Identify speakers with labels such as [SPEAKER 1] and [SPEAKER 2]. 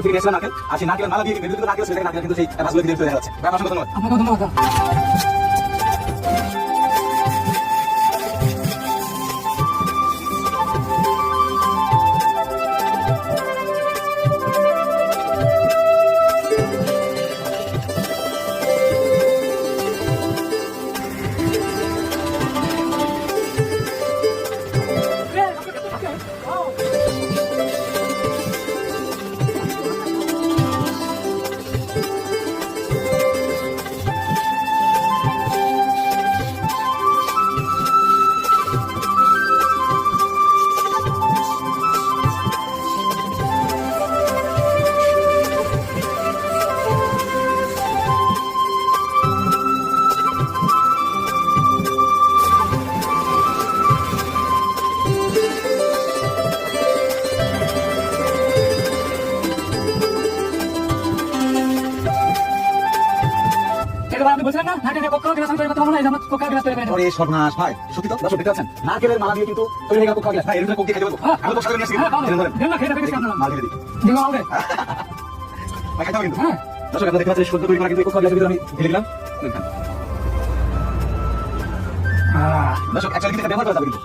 [SPEAKER 1] দুধ থেকে নিয়েছিলাম নারকেল, আর সেই নারকেলের মালা দিয়ে কিন্তু নারকেল ছেলে নারকেল কিন্তু সেই রাসগুলো দিয়ে দেখা যাচ্ছে। ভাই আপনার ধন্যবাদ।
[SPEAKER 2] আপনাকে ধন্যবাদ। আপনি বলছিলেন না নারকেলের পক্ষ গ্লাস তৈরি করতে পারবো না, এই যে আমরা পক্ষ গ্লাস তৈরি করে দেবো।
[SPEAKER 1] ওরে সর্বনাশ ভাই, সত্যি তো দর্শক দেখতে পাচ্ছেন নারকেলের মালা দিয়ে কিন্তু তৈরি হয়ে গেল কোক খাওয়া। ভাই এর ভিতরে কোক দিয়ে খেতে পারবো? আমি তো সাথে নিয়ে আসছি।
[SPEAKER 2] দেন না, খেয়ে দেখেছি আপনারা।
[SPEAKER 1] মাল দিয়ে দিই
[SPEAKER 2] দিন আমাকে।
[SPEAKER 1] ভাই খেতে হবে কিন্তু। দর্শক আপনারা দেখতে পাচ্ছেন সদ্য তৈরি করা কিন্তু কোক খাওয়া গ্লাসের ভিতরে আমি ঢেলে দিলাম। দর্শক অ্যাকচুয়ালি কিন্তু ব্যবহার করা যাবে কিন্তু